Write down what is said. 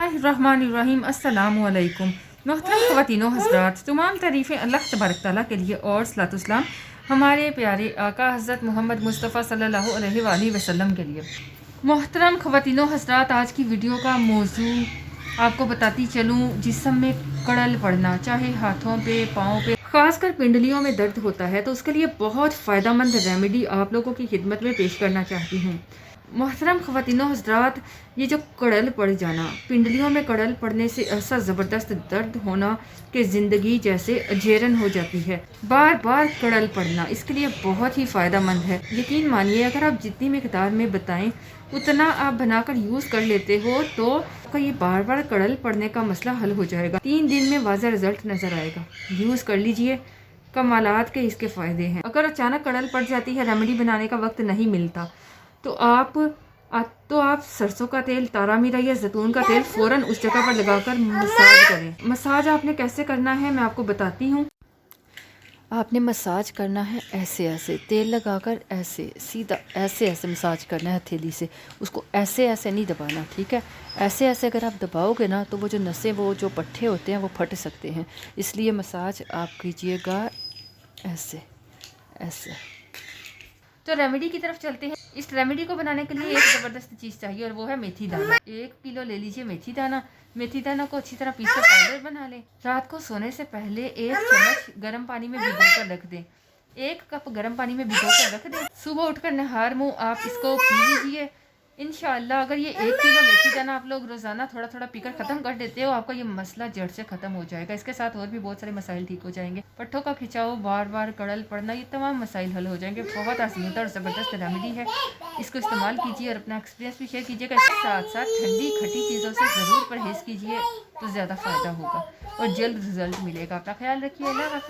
बिस्मिल्लाहिर्रहमानिर्रहीम। अस्सलामुअलैकुम। मोहतरम ख़वातीनो हज़रात, तमाम तारीफ़ें अल्लाह तबारक तआला के लिए और सलातुस्सलाम हमारे प्यारे आका हज़रत मोहम्मद मुस्तफ़ा सल्लल्लाहु अलैहि वसल्लम के लिए। मोहतरम ख़वातीनो हज़रात, आज की वीडियो का मौजू आपको बताती चलूँ। जिस्म में कड़ल पड़ना, चाहे हाथों पे, पाँव पे, ख़ासकर पिंडलियों में दर्द होता है, तो उसके लिए बहुत फ़ायदेमंद रेमेडी आप लोगों की खिदमत में पेश करना चाहती हूँ। मोहतरम ख़वातीनो हज़रात, ये जो कड़ल पड़ जाना, पिंडलियों में कड़ल पड़ने से ऐसा ज़बरदस्त दर्द होना कि ज़िंदगी जैसे अजेरन हो जाती है। बार बार कड़ल पड़ना इसके लिए बहुत ही फ़ायदेमंद है। यकीन मानिए, अगर आप जितनी मिकदार में बताएं उतना आप बनाकर यूज़ कर लेते हो तो आपका ये बार बार कड़ल पड़ने का मसला हल हो जाएगा। 3 दिन में वाज़ा रिज़ल्ट नज़र आएगा। यूज़ कर लीजिए, कमालात के इसके फ़ायदे हैं। अगर अचानक कड़ल पड़ जाती है, रेमेडी बनाने का वक्त नहीं मिलता, तो आप सरसों का तेल, तारा मीरा या जैतून का तेल फ़ौरन उस जगह पर लगाकर मसाज करें। मसाज आपने कैसे करना है मैं आपको बताती हूँ। आपने मसाज करना है ऐसे ऐसे तेल लगाकर, ऐसे सीधा ऐसे ऐसे मसाज करना है हथेली से। उसको ऐसे ऐसे नहीं दबाना, ठीक है। ऐसे ऐसे अगर आप दबाओगे ना तो वो जो नसें, वो जो पट्टे होते हैं वो फट सकते हैं। इसलिए मसाज आप कीजिएगा ऐसे ऐसे। तो रेमेडी की तरफ चलते हैं। इस रेमेडी को बनाने के लिए एक ज़बरदस्त चीज़ चाहिए और वो है मेथी दाना। 1 किलो ले लीजिए मेथी दाना। मेथी दाना को अच्छी तरह पीसकर पाउडर बना लें। रात को सोने से पहले 1 चम्मच गर्म पानी में भिगोकर रख दें। 1 कप गर्म पानी में भिगोकर रख दें। सुबह उठकर नहार मुँह आप इसको पी लीजिए। इंशाअल्लाह अगर ये 1 किलो मेथी दाना आप लोग रोज़ाना थोड़ा थोड़ा पीकर ख़त्म कर देते हो, आपका ये मसला जड़ से ख़त्म हो जाएगा। इसके साथ और भी बहुत सारे मसाइल ठीक हो जाएंगे। पट्ठों का खिंचाव, बार बार कड़ल पड़ना, ये तमाम मसाइल हल हो जाएंगे। बहुत आसान और ज़बरदस्त रेमेडी है। इसको इस्तेमाल कीजिए और अपना एक्सपीरियंस भी शेयर कीजिएगा। इसके साथ साथ ठंडी खट्टी चीज़ों से ज़रूर परहेज़ कीजिए, तो ज़्यादा फ़ायदा होगा और जल्द रिजल्ट मिलेगा। अपना ख्याल रखिए। अल्लाह हाफ़िज़।